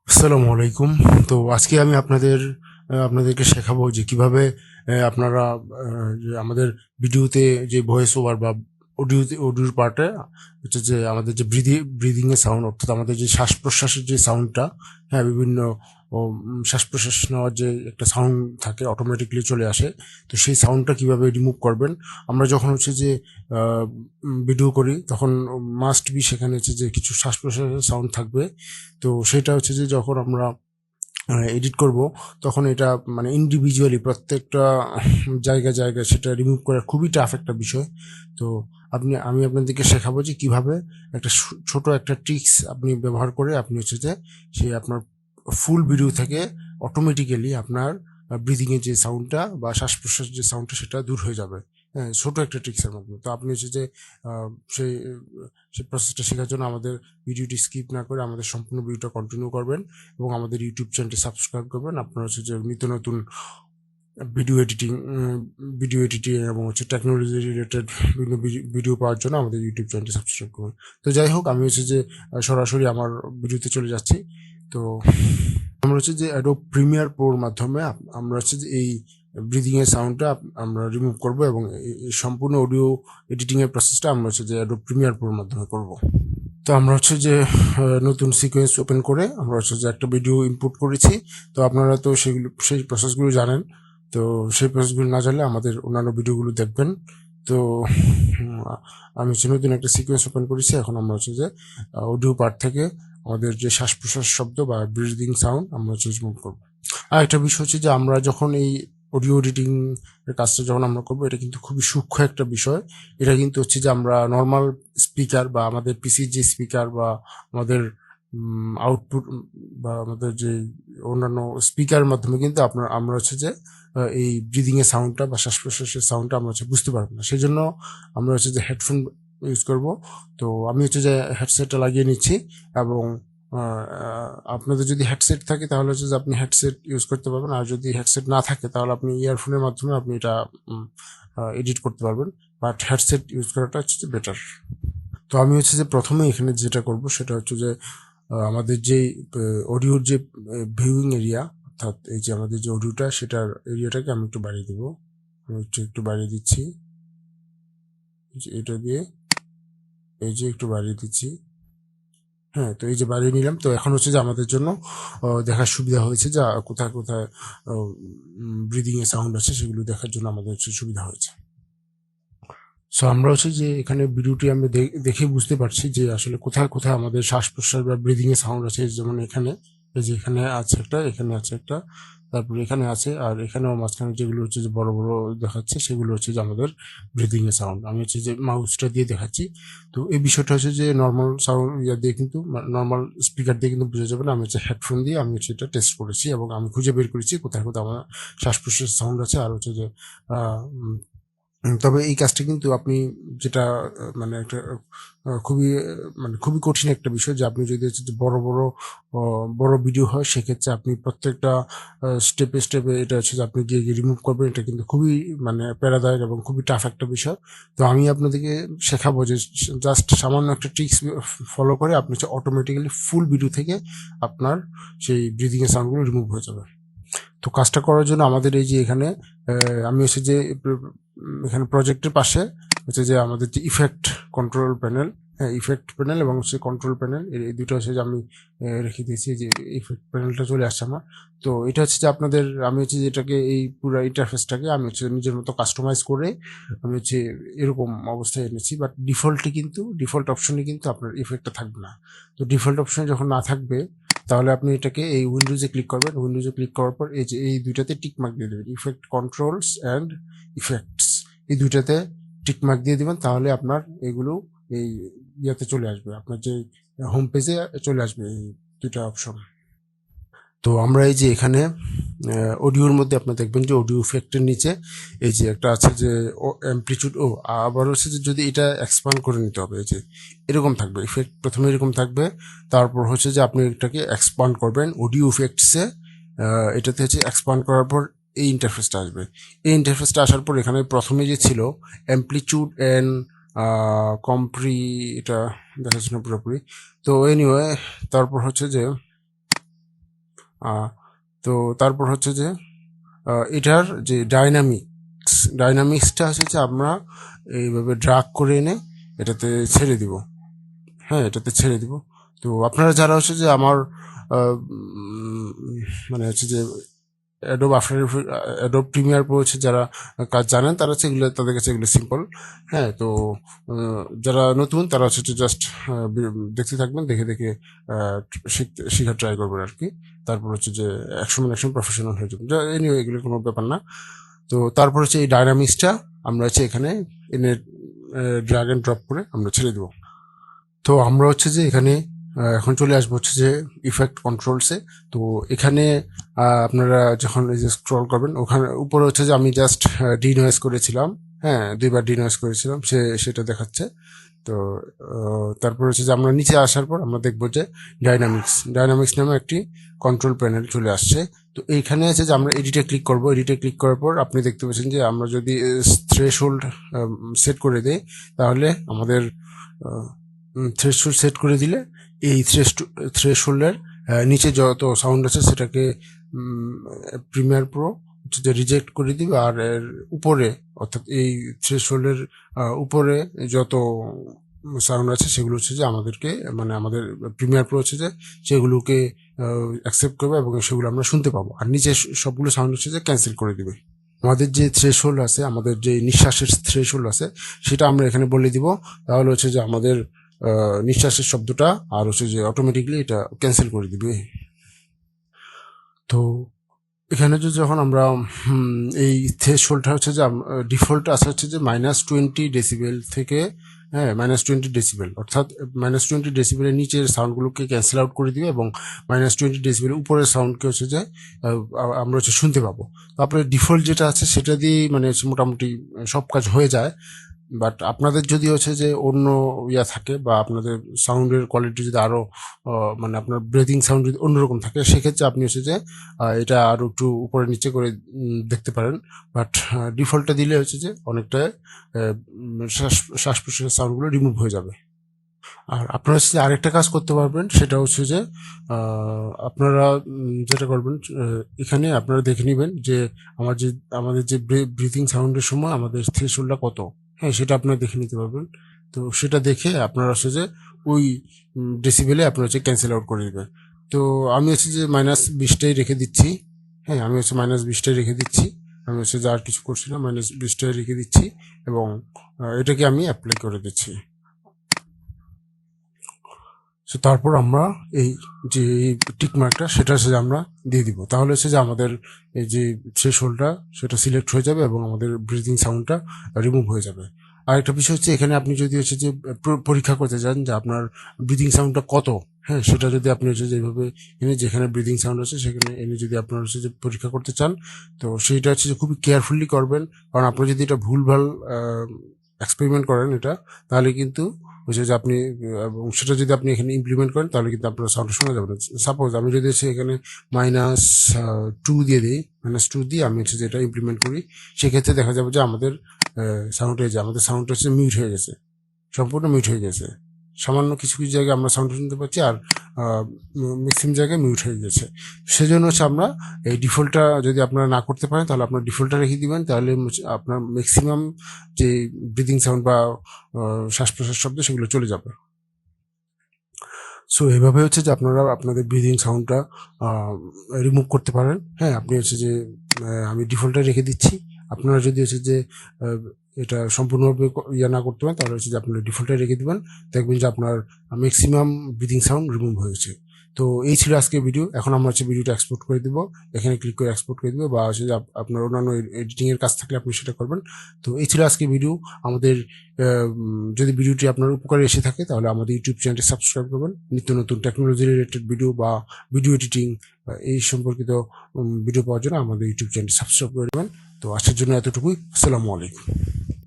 আসসালামু আলাইকুম। তো আজকে আমি আপনাদেরকে শেখাবো যে কিভাবে আপনারা যে আমাদের ভিডিওতে যে ভয়েস ওভার বা অডিওর পার্টে হচ্ছে যে আমাদের যে ব্রিদিং এর সাউন্ড, অর্থাৎ আমাদের যে শ্বাস প্রশ্বাসের যে সাউন্ডটা, হ্যাঁ, বিভিন্ন শ্বাস প্রশ্বাস নেওয়ার যে একটা সাউন্ড থাকে অটোমেটিকলি চলে আসে। তো সেই সাউন্ডটা কিভাবে রিমুভ করবেন। আমরা যখন হচ্ছে যে ভিডিও করি তখন মাস্ট বি সেখানে হচ্ছে যে কিছু শ্বাস প্রশ্বাসের সাউন্ড থাকবে। তো সেটা হচ্ছে যে যখন আমরা এডিট করব তখন এটা মানে ইন্ডিভিজুয়ালি প্রত্যেকটা জায়গায় সেটা রিমুভ করা খুবই টাফ একটা বিষয়। তো আমি আপনাদেরকে শেখাবো যে কিভাবে একটা ছোট একটা ট্রিক্স আপনি ব্যবহার করে আপনি হচ্ছে যে সেই আপনার ফুল ভিডিও থেকে অটোমেটিক্যালি আপনার ব্রিদিং এর যে সাউন্ডটা বা শ্বাস প্রশ্বাসের যে সাউন্ডটা সেটা দূর হয়ে যাবে। হ্যাঁ, ছোট একটা ট্রিক্সের মাধ্যমে। তো আপনি হচ্ছে যে আহ, সেই সেই প্রসেসটা শেখার জন্য আমাদের ভিডিওটি স্কিপ না করে আমাদের সম্পূর্ণ ভিডিওটা কন্টিনিউ করবেন এবং আমাদের ইউটিউব চ্যানেলটি সাবস্ক্রাইব করবেন। আপনার হচ্ছে যে নিত্য নতুন ভিডিও এডিটিং ভিডিও এডিটিং এবং হচ্ছে টেকনোলজি রিলেটেড বিভিন্ন ভিডিও পাওয়ার জন্য আমাদের ইউটিউব চ্যানেলটি সাবস্ক্রাইব করুন। তো যাই হোক, আমি হচ্ছে যে সরাসরি আমার ভিডিওতে চলে যাচ্ছি। তো আমরা হচ্ছে যে অ্যাডোব প্রিমিয়ার প্রোর মাধ্যমে আমরা হচ্ছে যে এই ব্রিদিং এর সাউন্ডটা আমরা রিমুভ করব এবং এই সম্পূর্ণ অডিও এডিটিং এর প্রসেসটা আমরা হচ্ছে যে অ্যাডোব প্রিমিয়ার প্রোর মাধ্যমে করব। তো আমরা হচ্ছে যে নতুন সিকোয়েন্স ওপেন করে আমরা হচ্ছে যে একটা ভিডিও ইনপুট করেছি। তো আপনারা তো সেই প্রসেসগুলো জানেন। তো সেই প্রসেসগুলো না জানলে আমাদের অন্যান্য ভিডিওগুলো দেখবেন। তো আমি হচ্ছে নতুন একটা সিকোয়েন্স ওপেন করেছি। এখন আমরা হচ্ছে যে অডিও পার্ট থেকে আমাদের যে শ্বাস প্রশ্বাস শব্দ বা ব্রিদিং সাউন্ড আমরা হচ্ছে রিমুভ করবো। আর একটা বিষয় হচ্ছে যে আমরা যখন এই অডিও এডিটিং এর কাজটা যখন আমরা করবো, এটা কিন্তু খুবই সূক্ষ্ম একটা বিষয়। এটা কিন্তু হচ্ছে যে আমরা নর্মাল স্পিকার বা আমাদের পিসির যে স্পিকার বা আমাদের আউটপুট বা আমাদের যে অন্যান্য স্পিকারের মাধ্যমে কিন্তু আমরা হচ্ছে যে এই ব্রিদিং এর সাউন্ডটা বা শ্বাস প্রশ্বাসের সাউন্ডটা আমরা হচ্ছে বুঝতে পারবো না। সেই জন্য আমরা হচ্ছে যে হেডফোন ইউজ করব। তো আমি হচ্ছে যে হেডসেটটা লাগিয়ে নিচ্ছি এবং আপনাদের যদি হেডসেট থাকে তাহলে হচ্ছে যে আপনি হেডসেট ইউজ করতে পারবেন, আর যদি হেডসেট না থাকে তাহলে আপনি ইয়ারফোনের মাধ্যমে আপনি এটা এডিট করতে পারবেন। বাট হেডসেট ইউজ করাটা হচ্ছে বেটার। তো আমি হচ্ছে যে প্রথমে এখানে যেটা করব সেটা হচ্ছে যে আমাদের যে অডিওর যে ভিউইং এরিয়া, অর্থাৎ এই যে আমাদের যে অডিওটা সেটার এরিয়াটাকে আমি একটু বাড়িয়ে দেবো। আমি হচ্ছে একটু বাড়িয়ে দিচ্ছি, এটা দিয়ে এই যে একটু বাড়িয়ে দিচ্ছি। হ্যাঁ, তো এই যে বাড়িয়ে নিলাম। তো এখন হচ্ছে যে আমাদের জন্য দেখার সুবিধা হয়েছে যা কোথায় কোথায় ব্রিদিং এর সাউন্ড আছে সেগুলো দেখার জন্য আমাদের হচ্ছে সুবিধা হয়েছে। সো আমরা হচ্ছে যে এখানে ভিডিওটি আমি দেখে বুঝতে পারছি যে আসলে কোথায় কোথায় আমাদের শ্বাস প্রশ্বাস বা ব্রিদিং এর সাউন্ড আছে। যেমন এখানে এই যে এখানে আছে একটা, এখানে আছে একটা, তারপরে এখানে আছে, আর এখানেও মাঝখানে যেগুলো হচ্ছে যে বড় বড় দেখাচ্ছে সেগুলো হচ্ছে যে আমাদের ব্রিদিং এর সাউন্ড। আমি হচ্ছে যে মাউসটা দিয়ে দেখাচ্ছি। তো এই বিষয়টা হচ্ছে যে নর্মাল সাউন্ড ইয়া দিয়ে কিন্তু নর্মাল স্পিকার দিয়ে কিন্তু বোঝা যাবে না। আমি হচ্ছে হেডফোন দিয়ে আমি হচ্ছে এটা টেস্ট করেছি এবং আমি খুঁজে বের করেছি কোথায় কোথায় আমার শ্বাস প্রশ্বাস সাউন্ড আছে। আর হচ্ছে যে আহ তবে এই কাজটা কিন্তু আপনি যেটা মানে একটা খুবই মানে খুবই কঠিন একটা বিষয় যে আপনি যদি হচ্ছে যে বড় ভিডিও হয় সেক্ষেত্রে আপনি প্রত্যেকটা স্টেপে স্টেপে এটা হচ্ছে যে আপনি গিয়ে গিয়ে রিমুভ করবেন। এটা কিন্তু খুবই মানে প্যারাদায়ক এবং খুবই টাফ একটা বিষয়। তো আমি আপনাদেরকে শেখাবো যে জাস্ট সামান্য একটা ট্রিক্স ফলো করে আপনি হচ্ছে অটোমেটিক্যালি ফুল ভিডিও থেকে আপনার সেই ব্রিদিং এর সাউন্ডগুলো রিমুভ হয়ে যাবে। তো কাজটা করার জন্য আমাদের এই যে এখানে আমি হচ্ছে যে এখানে প্রজেক্টের পাশে হচ্ছে যে আমাদের যে ইফেক্ট কন্ট্রোল প্যানেল, হ্যাঁ, ইফেক্ট প্যানেল এবং হচ্ছে কন্ট্রোল প্যানেল, এই দুটো হচ্ছে যে আমি রেখে দিয়েছি। যে ইফেক্ট প্যানেলটা চলে আসছে আমার। তো এটা হচ্ছে যে আপনাদের আমি হচ্ছে যে এটাকে এই পুরো ইন্টারফেসটাকে আমি হচ্ছে নিজের মতো কাস্টমাইজ করে আমি হচ্ছে এরকম অবস্থায় এনেছি। বাট ডিফল্ট অপশনে কিন্তু আপনার ইফেক্টটা থাকবে না। তো ডিফল্ট অপশনে যখন না থাকবে তাহলে আপনি এটাকে এই উইন্ডোজে ক্লিক করবেন। উইন্ডোজে ক্লিক করার পর এই যে এই দুইটাতে টিক মার্ক দিয়ে দেবেন, ইফেক্ট কন্ট্রোলস অ্যান্ড ইফেক্টস, এই দুইটাতে টিক মার্ক দিয়ে দিবেন। তাহলে আপনার এগুলো এই ইয়াতে চলে আসবে, আপনার যে হোম পেজে চলে আসবে এই দুইটা অপশন। তো আমরা এই যে এখানে অডিওর মধ্যে আপনার দেখবেন যে অডিও ইফেক্টের নিচে এই যে একটা আছে যে অ্যাম্পলিটিউড, আবার হচ্ছে যে যদি এটা এক্সপান্ড করে নিতে হবে, এই যে এরকম থাকবে ইফেক্ট, প্রথমে এরকম থাকবে। তারপর হচ্ছে যে আপনি এটাকে এক্সপান্ড করবেন অডিও ইফেক্টসে, এটাতে হচ্ছে এক্সপান্ড করার পর এই ইন্টারফেসটা আসবে। এই ইন্টারফেসটা আসার পর এখানে প্রথমে যে ছিল অ্যাম্পলিটিউড অ্যান্ড কম্প্রি, এটা দেখাচ্ছে না পুরোপুরি। তো এনিওয়ে তারপর হচ্ছে যে তো তারপর হচ্ছে যে এটার যে ডাইনামিক্সটা আছে যে আমরা এইভাবে ড্রাগ করে এনে এটাতে ছেড়ে দিব। হ্যাঁ, এটাতে ছেড়ে দিব। তো আপনারা যারা হচ্ছে যে আমার মানে হচ্ছে যে অ্যাডোব প্রিমিয়ার প্রো হচ্ছে যারা কাজ জানেন তারা হচ্ছে এগুলো, তাদের কাছে এগুলো সিম্পল। হ্যাঁ, তো যারা নতুন তারা হচ্ছে জাস্ট দেখতে থাকবেন, দেখে দেখে শেখার ট্রাই করবেন আর কি। তারপর হচ্ছে যে একজন প্রফেশনাল হয়ে যাবেন। এনিওয়ে এগুলো কোনো ব্যাপার না। তো তারপর হচ্ছে এই ডায়নামিক্সটা আমরা হচ্ছে এখানে এনে ড্র্যাগ এন্ড ড্রপ করে আমরা ছেড়ে দেবো। তো আমরা হচ্ছে যে এখানে এখন চলে আসবো হচ্ছে যে ইফেক্ট কন্ট্রোলসে। তো এখানে আপনারা যখন এই যে স্ক্রল করবেন, ওখানে উপরে হচ্ছে যে আমি জাস্ট ডিনয়েজ করেছিলাম। হ্যাঁ, 2বার ডিনয়েজ করেছিলাম, সেটা দেখাচ্ছে। তো তারপর হচ্ছে যে আমরা নিচে আসার পর আমরা দেখবো যে ডাইনামিক্স নামে একটি কন্ট্রোল প্যানেল চলে আসছে। তো এইখানে আছে যে আমরা এডিটে ক্লিক করব। এডিটে ক্লিক করার পর আপনি দেখতে পাচ্ছেন যে আমরা যদি থ্রেশহোল্ড সেট করে দিই, তাহলে আমাদের থ্রেশহোল্ড সেট করে দিলে এই থ্রেশহোল্ডের নিচে যত সাউন্ড আছে সেটাকে প্রিমিয়ার প্রো হচ্ছে যে রিজেক্ট করে দিবে। আর এর উপরে, অর্থাৎ এই থ্রেশহোল্ডের উপরে যত সাউন্ড আছে সেগুলো হচ্ছে যে আমাদেরকে, মানে আমাদের প্রিমিয়ার প্রো হচ্ছে যে সেগুলোকে অ্যাকসেপ্ট করবে এবং সেগুলো আমরা শুনতে পাবো। আর নিচে সবগুলো সাউন্ড হচ্ছে যে ক্যান্সেল করে দিবে। আমাদের যে থ্রেশহোল্ড আছে, আমাদের যে নিঃশ্বাসের থ্রেশহোল্ড আছে, সেটা আমরা এখানে বলে দিব। তাহলে হচ্ছে যে আমাদের নিঃশ্বাসের শব্দটা আর হচ্ছে যে অটোমেটিকলি এটা ক্যান্সেল করে দিবে। তো এখানে যে যখন আমরা এই থ্রেশহোল্ডটা হচ্ছে যে ডিফল্ট আছে হচ্ছে যে -20 ডেসিবেল থেকে, হ্যাঁ, -20 ডেসিবেল, অর্থাৎ -20 ডেসিবেলের নিচের সাউন্ডগুলোকে ক্যান্সেল আউট করে দিবে এবং -20 ডেসিবেলের উপরের সাউন্ডকে হচ্ছে যে আমরা হচ্ছে শুনতে পাবো। তারপরে ডিফল্ট যেটা আছে সেটা দিয়ে মানে মোটামুটি সব কাজ হয়ে যায়। বাট আপনাদের যদি হচ্ছে যে অন্য ইয়া থাকে, বা আপনাদের সাউন্ডের কোয়ালিটি যদি আরো মানে আপনার ব্রেদিং সাউন্ড যদি অন্যরকম থাকে, সেক্ষেত্রে আপনি হচ্ছে যে এটা আরো একটু উপরে নিচে করে দেখতে পারেন। বাট ডিফল্টটা দিলে হচ্ছে যে অনেকটা শ্বাস প্রশ্বাসের সাউন্ডগুলো রিমুভ হয়ে যাবে। আর আপনারা হচ্ছে যে আরেকটা কাজ করতে পারবেন, সেটা হচ্ছে যে আপনারা যেটা করবেন, এখানে আপনারা দেখে নেবেন যে আমাদের যে ব্রিথিং সাউন্ডের সময় আমাদের থ্রেশহোল্ডটা কত। হ্যাঁ, সেটা আপনারা দেখে নিতে পারবেন। তো সেটা দেখে আপনারা হচ্ছে যে ওই ডেসিবেলে আপনারা হচ্ছে ক্যান্সেল আউট করে দেবেন। তো আমি হচ্ছে যে -20টাই রেখে দিচ্ছি। হ্যাঁ, আমি হচ্ছে -20টাই রেখে দিচ্ছি। আমি হচ্ছে যে আর কিছু করছি না, -20টাই রেখে দিচ্ছি এবং এটাকে আমি অ্যাপ্লাই করে দিচ্ছি। সো তারপর আমরা এই যে টিক মার্কটা সেটা হচ্ছে যে আমরা দিয়ে দিব। তাহলে হচ্ছে যে আমাদের এই যে থ্রেশহোল্ডটা সেটা সিলেক্ট হয়ে যাবে এবং আমাদের ব্রিদিং সাউন্ডটা রিমুভ হয়ে যাবে। আর একটা বিষয় হচ্ছে, এখানে আপনি যদি হচ্ছে যে পরীক্ষা করতে চান যে আপনার ব্রিদিং সাউন্ডটা কত, হ্যাঁ, সেটা যদি আপনি হচ্ছে যেভাবে এনে যেখানে ব্রিদিং সাউন্ড আছে সেখানে এনে যদি আপনার হচ্ছে যে পরীক্ষা করতে চান, তো সেইটা হচ্ছে যে খুবই কেয়ারফুলি করবেন। কারণ আপনি যদি এটা ভুলভাল এক্সপেরিমেন্ট করেন এটা, তাহলে কিন্তু হচ্ছে যে আপনি, এবং সেটা যদি আপনি এখানে ইমপ্লিমেন্ট করেন তাহলে কিন্তু আপনার সাউন্ড শোনা যাবে না। সাপোজ আমি যদি হচ্ছে এখানে -2 দিয়ে দিই, -2 দিয়ে আমি হচ্ছে যে এটা ইমপ্লিমেন্ট করি, সেক্ষেত্রে দেখা যাবে যে আমাদের সাউন্ডটা হচ্ছে মিউট হয়ে গেছে, সম্পূর্ণ মিউট হয়ে গেছে। সামান্য কিছু কিছু জায়গায় আমরা সাউন্ড শুনতে পাচ্ছি, আর ম্যাক্সিমাম জায়গায় মিউট হয়ে গেছে। সেজন্য হচ্ছে আমরা এই ডিফল্টটা যদি আপনারা না করতে পারেন, তাহলে আপনার ডিফল্টটা রেখে দিবেন। তাহলে আপনার ম্যাক্সিমাম যে ব্রিদিং সাউন্ড বা শ্বাস প্রশ্বাস শব্দ সেগুলো চলে যাবে। সো এইভাবে হচ্ছে যে আপনারা আপনাদের ব্রিদিং সাউন্ডটা রিমুভ করতে পারেন। হ্যাঁ, আপনি হচ্ছে যে আমি ডিফল্টটা রেখে দিচ্ছি। আপনারা যদি হচ্ছে যে এটা সম্পূর্ণভাবে ইয়া না করতে পারেন, তাহলে হচ্ছে যে আপনারা ডিফল্টটা রেখে দেবেন, দেখবেন যে আপনার ম্যাক্সিমাম ব্রিদিং সাউন্ড রিমুভ হয়েছে। তো এই ছিল আজকের ভিডিও। এখন আমরা হচ্ছে ভিডিওটা এক্সপোর্ট করে দেবো, এখানে ক্লিক করে এক্সপোর্ট করে দেবো, বা হচ্ছে যে আপনার অন্যান্য এডিটিং এর কাজ থাকলে আপনি সেটা করবেন। তো এই ছিল আজকের ভিডিও। আমাদের যদি ভিডিওটি আপনার উপকারে এসে থাকে, তাহলে আমাদের ইউটিউব চ্যানেলটি সাবস্ক্রাইব করবেন। নিত্য নতুন টেকনোলজি রিলেটেড ভিডিও বা ভিডিও এডিটিং এই সম্পর্কিত ভিডিও পাওয়ার জন্য আমাদের ইউটিউব চ্যানেলটি সাবস্ক্রাইব করে দেবেন। তো আজকের জন্য এতটুকুই। আসসালামু আলাইকুম।